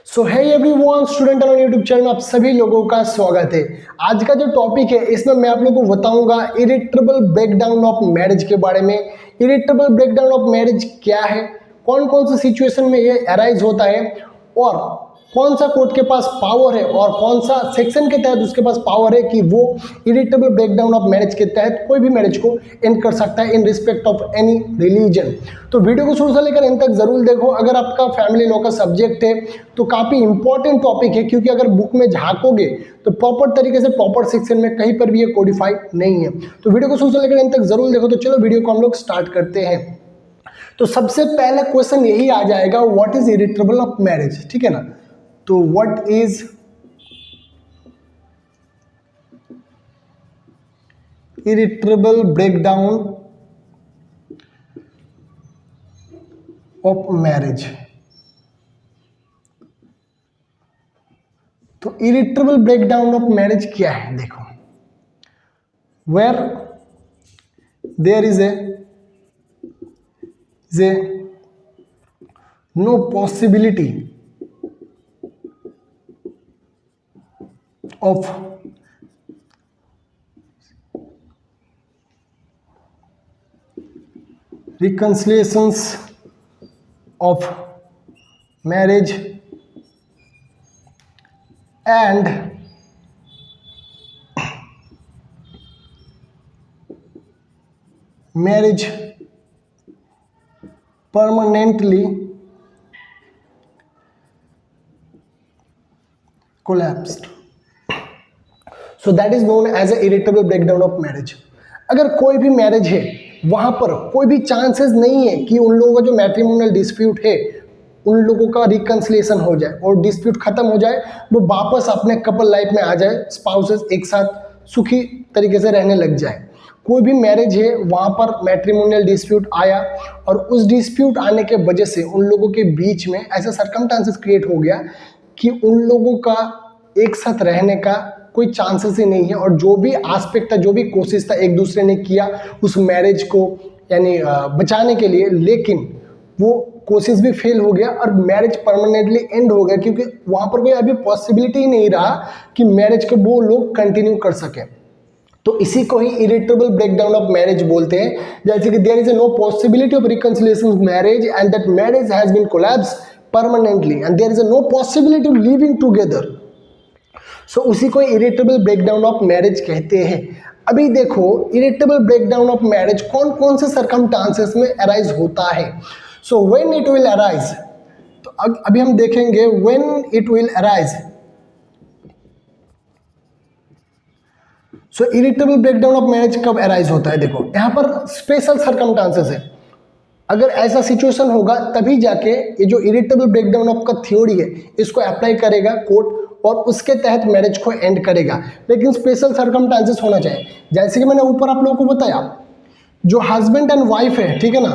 सो है everyone, student on YouTube channel में आप सभी लोगों का स्वागत है। आज का जो टॉपिक है इसमें मैं आप लोगों को बताऊंगा इरिट्रेबल ब्रेकडाउन ऑफ मैरिज के बारे में। इरिट्रेबल ब्रेकडाउन ऑफ मैरिज क्या है, कौन कौन सी सिचुएशन में ये अराइज होता है और कौन सा कोर्ट के पास पावर है और कौन सा सेक्शन के तहत उसके पास पावर है कि वो इरिट्रेबल ब्रेकडाउन ऑफ मैरिज के तहत कोई भी मैरिज को एंड कर सकता है इन रिस्पेक्ट ऑफ एनी रिलीजन। तो वीडियो को शुरू से लेकर एंड तक जरूर देखो। अगर आपका फैमिली लॉ का सब्जेक्ट है तो काफी इंपॉर्टेंट टॉपिक है, क्योंकि अगर बुक में झांकोगे तो प्रॉपर तरीके से प्रॉपर सेक्शन में कहीं पर भी ये कोडिफाइड नहीं है। तो वीडियो को शुरू से लेकर एंड तक जरूर देखो। तो चलो वीडियो को हम लोग स्टार्ट करते हैं। तो सबसे पहला क्वेश्चन यही आ जाएगा, what is irretrievable of marriage, ठीक है ना। तो what is irretrievable breakdown of marriage. तो इरिट्रेबल ब्रेकडाउन ऑफ मैरिज क्या है, देखो, where there is a no possibility of reconciliations of marriage and marriage permanently collapsed. So that is known as a irretrievable breakdown of marriage. अगर कोई भी marriage है वहां पर कोई भी चांसेस नहीं है कि उन लोगों का जो मैट्रिमोनियल डिस्प्यूट है उन लोगों का रिकंसिलिएशन हो जाए और डिस्प्यूट खत्म हो जाए, वो वापस अपने कपल लाइफ में आ जाए, स्पाउसेस एक साथ सुखी तरीके से रहने लग जाए। कोई भी मैरिज है वहां पर मैट्रिमोनियल डिस्प्यूट आया और उस डिस्प्यूट आने के वजह से उन लोगों के बीच में ऐसा सर्कमस्टांसेस क्रिएट हो गया कि उन लोगों का एक साथ रहने का कोई चांसेस ही नहीं है, और जो भी एस्पेक्ट था, जो भी कोशिश था एक दूसरे ने किया उस मैरिज को यानी बचाने के लिए, लेकिन वो कोशिश भी फेल हो गया और मैरिज परमानेंटली एंड हो गया, क्योंकि वहां पर कोई अभी पॉसिबिलिटी ही नहीं रहा कि मैरिज को वो लोग कंटिन्यू कर सके। तो इसी को ही इरिट्रेबल ब्रेकडाउन ऑफ मैरिज बोलते हैं। जैसे कि there is no possibility of reconciliation of marriage and that marriage has been collapse permanently and there is no possibility of living together. So उसी को इरिट्रेबल ब्रेकडाउन ऑफ मैरिज कहते हैं। अभी देखो, इरिट्रेबल ब्रेकडाउन ऑफ मैरिज कौन कौन से सर्कमस्टांसेस में अराइज होता है। So when it will arise, तो अभी हम देखेंगे when it will arise. So irretrievable breakdown of marriage कब अराइज होता है, देखो यहां पर स्पेशल सर्कमस्टांसेस है। अगर ऐसा सिचुएशन होगा तभी जाके ये जो इरिट्रेबल ब्रेकडाउन ऑफ का थ्योरी है इसको अप्लाई करेगा कोर्ट और उसके तहत मैरिज को एंड करेगा। लेकिन स्पेशल सर्कमस्टांसेस होना चाहिए। जैसे कि मैंने ऊपर आप लोगों को बताया, जो हस्बैंड एंड वाइफ है, ठीक है ना,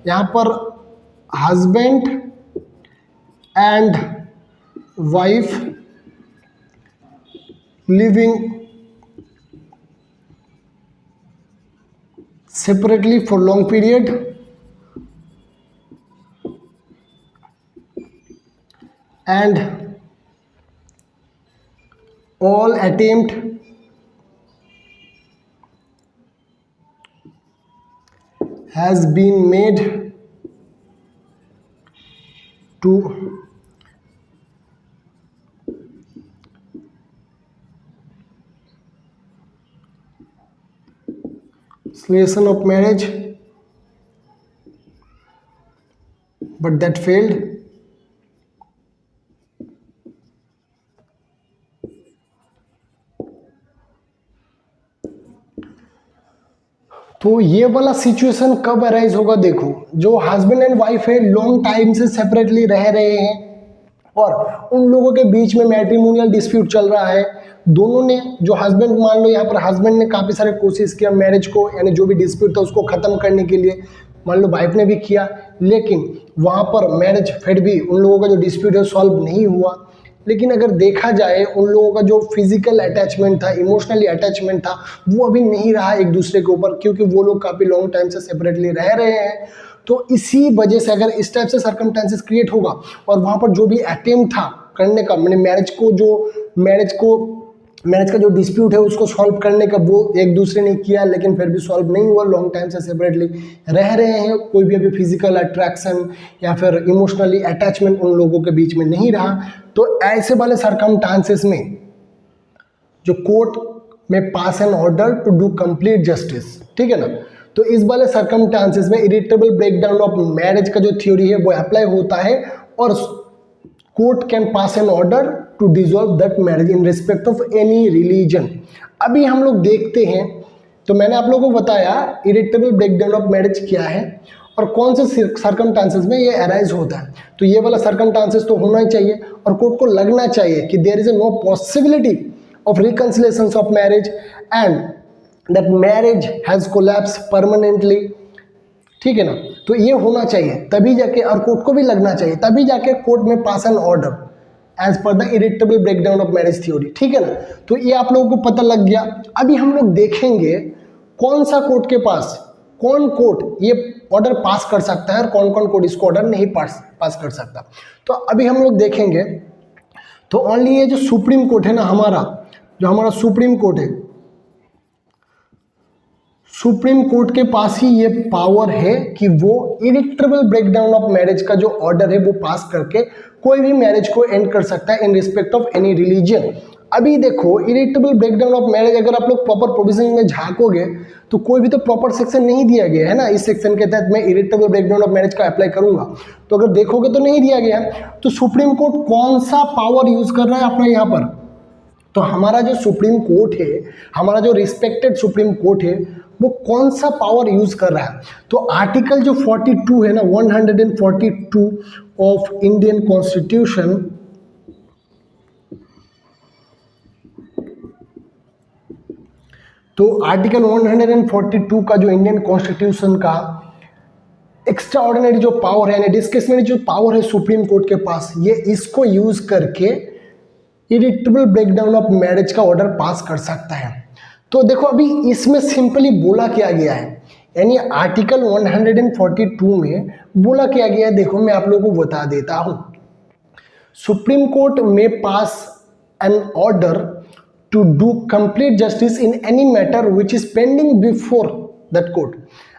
यहां पर husband and wife living separately for long period and all attempt has been made to dissolution of marriage but that failed. तो ये वाला सिचुएशन कब अराइज होगा, देखो, जो हस्बैंड एंड वाइफ है लॉन्ग टाइम से सेपरेटली रह रहे हैं और उन लोगों के बीच में मैट्रिमोनियल डिस्प्यूट चल रहा है। दोनों ने, जो हस्बैंड, मान लो यहाँ पर हस्बैंड ने काफ़ी सारे कोशिश किया मैरिज को, यानी जो भी डिस्प्यूट था उसको ख़त्म करने के लिए, मान लो वाइफ ने भी किया, लेकिन वहाँ पर मैरिज फिर भी उन लोगों का जो डिस्प्यूट है सॉल्व नहीं हुआ। लेकिन अगर देखा जाए उन लोगों का जो फिजिकल अटैचमेंट था, इमोशनली अटैचमेंट था, वो अभी नहीं रहा एक दूसरे के ऊपर, क्योंकि वो लोग काफ़ी लॉन्ग टाइम से सेपरेटली रह रहे हैं। तो इसी वजह से अगर इस टाइप से सर्कमस्टेंसेस क्रिएट होगा और वहाँ पर जो भी अटेम्प्ट था करने का, मैंने मैरिज का जो डिस्प्यूट है उसको सॉल्व करने का वो एक दूसरे ने किया, लेकिन फिर भी सॉल्व नहीं हुआ, लॉन्ग टाइम से सेपरेटली रह रहे हैं, कोई भी अभी फिजिकल अट्रैक्शन या फिर इमोशनली अटैचमेंट उन लोगों के बीच में नहीं रहा, तो ऐसे वाले सरकमस्टांसेस में जो कोर्ट में pass an order to do complete justice, ठीक है ना। तो इस वाले सरकमस्टांसेस में इरिटेबल ब्रेकडाउन ऑफ मैरिज का जो थ्योरी है वो अप्लाई होता है, और court can pass an order to dissolve that marriage in respect of any religion. अभी हम लोग देखते हैं, तो मैंने आप लोगों को बताया इरिटेबल ब्रेकडाउन ऑफ मैरिज क्या है और कौन से सरकमस्टांसेस में ये अराइज होता है। तो ये वाला सरकमस्टांसेस तो होना ही चाहिए और कोर्ट को लगना चाहिए कि there is no possibility of reconciliations of marriage and that marriage has collapsed permanently, ठीक है ना। तो ये होना चाहिए तभी जाके, और कोर्ट को भी लगना चाहिए तभी जाके कोर्ट में pass an order as per the irretrievable breakdown of marriage theory, ठीक है ना। तो ये आप लोगों को पता लग गया। अभी हम लोग देखेंगे कौन सा कोर्ट के पास, कौन कोर्ट ये ऑर्डर पास कर सकता है और कौन कौन कोर्ट इसको ऑर्डर नहीं पास कर सकता। तो अभी हम लोग देखेंगे, तो ओनली ये जो सुप्रीम कोर्ट है ना, हमारा सुप्रीम कोर्ट है, सुप्रीम कोर्ट के पास ही ये पावर है कि वो इरिटेबल ब्रेकडाउन ऑफ मैरिज का जो ऑर्डर है वो पास करके कोई भी मैरिज को एंड कर सकता है इन रिस्पेक्ट ऑफ एनी रिलीजन। अभी देखो इरिटेबल ब्रेकडाउन ऑफ मैरिज अगर आप लोग प्रॉपर प्रोविजन में झांकोगे तो कोई भी तो प्रॉपर सेक्शन नहीं दिया गया है ना, इस सेक्शन के तहत मैं इरिटेबल ब्रेकडाउन ऑफ मैरिज का अप्लाई करूंगा, तो अगर देखोगे तो नहीं दिया गया। तो सुप्रीम कोर्ट कौन सा पावर यूज कर रहा है अपना यहाँ पर, तो हमारा जो सुप्रीम कोर्ट है, हमारा जो रिस्पेक्टेड सुप्रीम कोर्ट है, वो कौन सा पावर यूज कर रहा है। तो आर्टिकल जो 42 है ना, 142 ऑफ इंडियन कॉन्स्टिट्यूशन, तो आर्टिकल 142 का जो इंडियन कॉन्स्टिट्यूशन का एक्स्ट्रा ऑर्डिनरी जो पावर है, डिस्क्रिशनरी जो पावर है सुप्रीम कोर्ट के पास, ये इसको यूज करके इरिटेबल ब्रेकडाउन ऑफ मैरिज का ऑर्डर पास कर सकता है। तो देखो अभी इसमें सिंपली बोला क्या गया है, यानी आर्टिकल 142 में बोला क्या गया है, देखो मैं आप लोगों को बता देता हूं। सुप्रीम कोर्ट में pass an order to do complete justice in any matter which is pending before that court.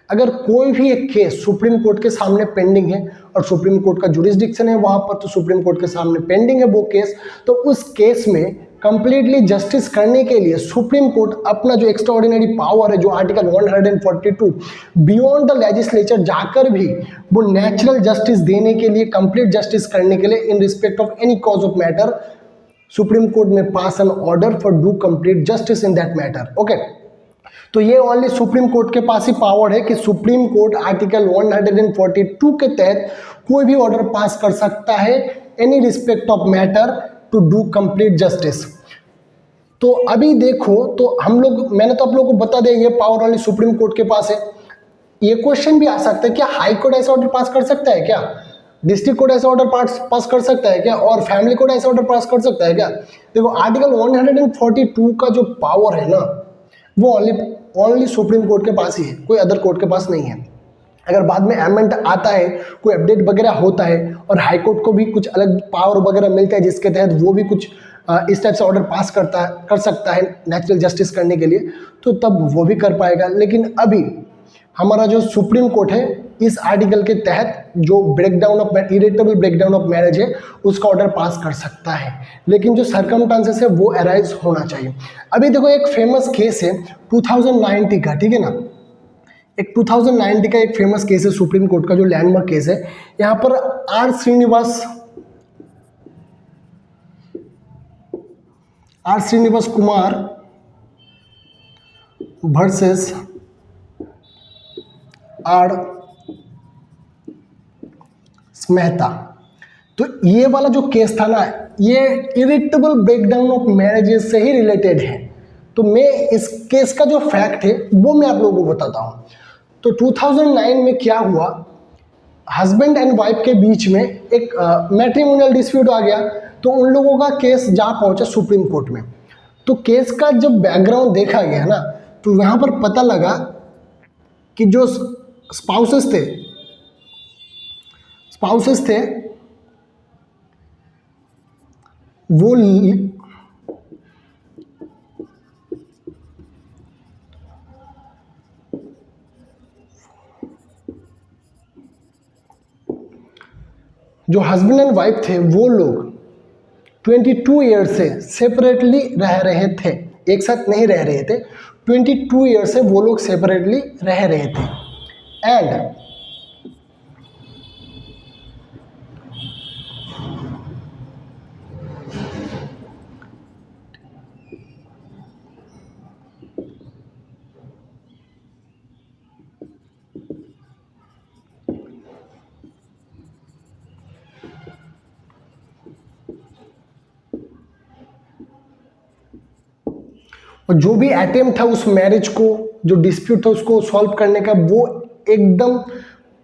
अगर कोई भी एक केस सुप्रीम कोर्ट के सामने पेंडिंग है और सुप्रीम कोर्ट का जुरिस्डिक्शन है वहां पर, तो सुप्रीम कोर्ट के सामने पेंडिंग है वो केस, तो उस केस में कंप्लीटली जस्टिस करने के लिए सुप्रीम कोर्ट अपना जो एक्स्ट्रा ऑर्डिनरी पावर है, जो आर्टिकल 142 बियॉन्ड द लेजिस्लेचर जाकर भी वो नेचुरल जस्टिस देने के लिए, कंप्लीट जस्टिस करने के लिए in respect of any cause of matter, supreme court में pass an order for do complete justice in that matter. Okay, तो ये ओनली सुप्रीम कोर्ट के पास ही पावर है कि सुप्रीम कोर्ट आर्टिकल 142 के तहत कोई भी ऑर्डर पास कर सकता है any respect of matter to do complete justice. तो अभी देखो, तो हम लोग, मैंने तो आप लोगों को बता दिया ये पावर ओनली सुप्रीम कोर्ट के पास है। ये क्वेश्चन भी आ सकता है, क्या हाई कोर्ट ऐसा ऑर्डर पास कर सकता है क्या, डिस्ट्रिक्ट कोर्ट ऐसा ऑर्डर पास कर सकता है क्या, और फैमिली कोर्ट ऐसा ऑर्डर पास कर सकता है क्या। देखो आर्टिकल 142 का जो पावर है ना, वो ओनली सुप्रीम कोर्ट के पास ही है, कोई अदर कोर्ट के पास नहीं है। अगर बाद में अमेंड आता है, कोई अपडेट वगैरह होता है और हाई कोर्ट को भी कुछ अलग पावर वगैरह मिलता है जिसके तहत वो भी कुछ इस टाइप से ऑर्डर पास कर सकता है नेचुरल जस्टिस करने के लिए, तो तब वो भी कर पाएगा। लेकिन अभी हमारा जो सुप्रीम कोर्ट है, इस आर्टिकल के तहत जो breakdown of irritable breakdown of marriage है उसका ऑर्डर पास कर सकता है, लेकिन जो सर्कमस्टांसेस है वो अराइज होना चाहिए। अभी देखो एक फेमस केस है 2090 का, ठीक है ना, एक 2090 का एक फेमस केस है सुप्रीम कोर्ट का, जो लैंडमार्क केस है। यहाँ पर R Srinivas Kumar versus R Mehta, तो ये वाला जो केस था ना, ये इरिटेबल ब्रेकडाउन ऑफ मैरिजेस से ही रिलेटेड है। तो मैं इस केस का जो फैक्ट है वो मैं आप लोगों को बताता हूँ। तो 2009 में क्या हुआ, हस्बैंड एंड वाइफ के बीच में एक मैट्रिमोनियल डिस्प्यूट आ गया, तो उन लोगों का केस जा पहुंचा सुप्रीम कोर्ट में। तो केस का जब बैकग्राउंड देखा गया ना, तो यहाँ पर पता लगा कि जो स्पाउसेस थे वो जो हस्बैंड एंड वाइफ थे वो लोग 22 ईयर से सेपरेटली रह रहे थे, एक साथ नहीं रह रहे थे। 22 ईयर से वो लोग सेपरेटली रह रहे थे एंड और जो भी अटेम्प्ट था उस मैरिज को, जो डिस्प्यूट था उसको सॉल्व करने का, वो एकदम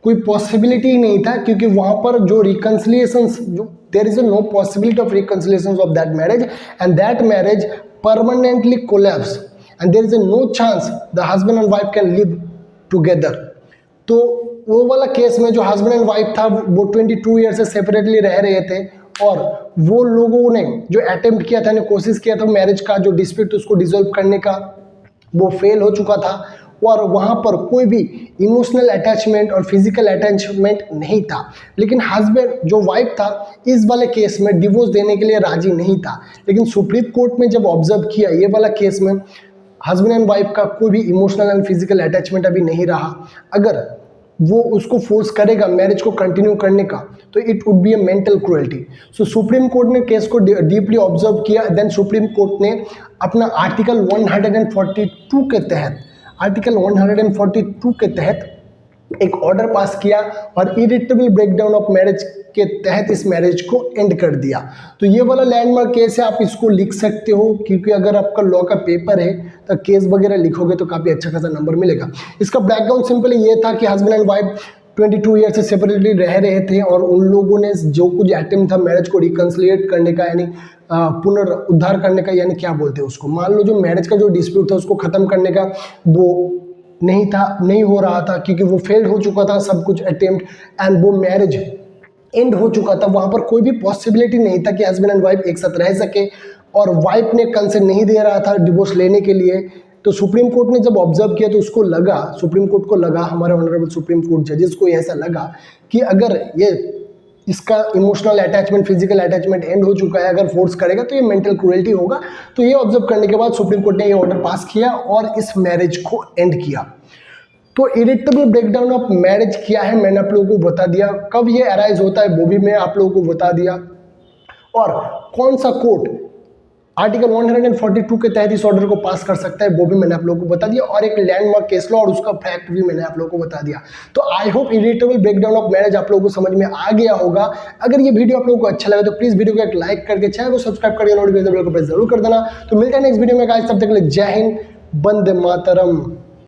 कोई पॉसिबिलिटी ही नहीं था, क्योंकि वहां पर जो रिकंसिलिएशंस, जो there is no possibility of reconciliations of that marriage and that marriage permanently collapse and there is no chance the husband and wife can live together. तो वो वाला केस में जो हस्बैंड एंड वाइफ था वो 22 year से separately रह रहे थे और वो लोगों ने जो अटेम्प्ट किया था, ने कोशिश किया था मैरिज का जो डिस्प्यूट उसको डिसॉल्व करने का, वो फेल हो चुका था और वहाँ पर कोई भी इमोशनल अटैचमेंट और फिजिकल अटैचमेंट नहीं था। लेकिन हस्बैंड जो वाइफ था इस वाले केस में डिवोर्स देने के लिए राजी नहीं था। लेकिन सुप्रीम कोर्ट में जब ऑब्जर्व किया ये वाला केस में हस्बैंड एंड वाइफ का कोई भी इमोशनल एंड फिजिकल अटैचमेंट अभी नहीं रहा, अगर वो उसको फोर्स करेगा मैरिज को कंटिन्यू करने का तो it would be A mental cruelty. So supreme court ने केस को डीपली ऑब्जर्व किया। देन सुप्रीम कोर्ट ने अपना आर्टिकल 142 के तहत, आर्टिकल 142 के तहत एक ऑर्डर पास किया और इरिटेबल ब्रेकडाउन ऑफ मैरिज के तहत इस मैरिज को एंड कर दिया। तो ये वाला लैंडमार्क केस है, आप इसको लिख सकते हो, क्योंकि अगर आपका लॉ का पेपर है तो केस वगैरह लिखोगे तो काफ़ी अच्छा खासा नंबर मिलेगा। इसका बैकग्राउंड सिंपली ये था कि हस्बैंड एंड वाइफ 22 ईयर से सेपरेटली रह रहे थे और उन लोगों ने जो कुछ अटेम्प्ट था मैरिज को रिकंसिलिएट करने का, यानी पुनरुद्धार करने का, यानी क्या बोलते हैं उसको, मान लो जो मैरिज का जो डिस्प्यूट था उसको खत्म करने का, वो नहीं हो रहा था क्योंकि वो फेल्ड हो चुका था सब कुछ अटेम्प्ट एंड वो मैरिज एंड हो चुका था। वहां पर कोई भी पॉसिबिलिटी नहीं था कि हस्बैंड एंड वाइफ एक साथ रह सके और वाइफ ने कंसेंट नहीं दे रहा था डिवोर्स लेने के लिए। तो सुप्रीम कोर्ट ने जब ऑब्जर्व किया तो उसको लगा, सुप्रीम कोर्ट को लगा, हमारे ऑनरेबल सुप्रीम कोर्ट जजेस को ऐसा लगा कि अगर ये इसका emotional attachment, physical attachment and हो चुका है, अगर फोर्स करेगा तो ये मेंटल क्रूएल्टी होगा। तो ये ऑब्जर्व करने के बाद सुप्रीम कोर्ट ने ये ऑर्डर पास किया और इस मैरिज को एंड किया। तो इरिटेबल ब्रेकडाउन ऑफ मैरिज क्या है मैंने आप लोगों को बता दिया, कब ये अराइज होता है वो भी मैं आप लोगों को बता दिया, और कौन सा कोर्ट आर्टिकल 142 के तहत इस ऑर्डर को पास कर सकता है वो भी मैंने आप लोगों को बता दिया, और एक लैंडमार्क केस लॉ और उसका फैक्ट भी मैंने आप लोगों को बता दिया। तो I hope irritable breakdown of marriage आप लोगों को समझ में आ गया होगा। अगर ये वीडियो आप लोगों को अच्छा लगा तो प्लीज वीडियो को एक लाइक करके चैनल को सब्सक्राइब करके नोटिफिकेशन बेल को प्रेस जरूर कर देना। तो मिलते हैं नेक्स्ट वीडियो में गाइस, तब तक के लिए जय हिंद, वंदे मातरम।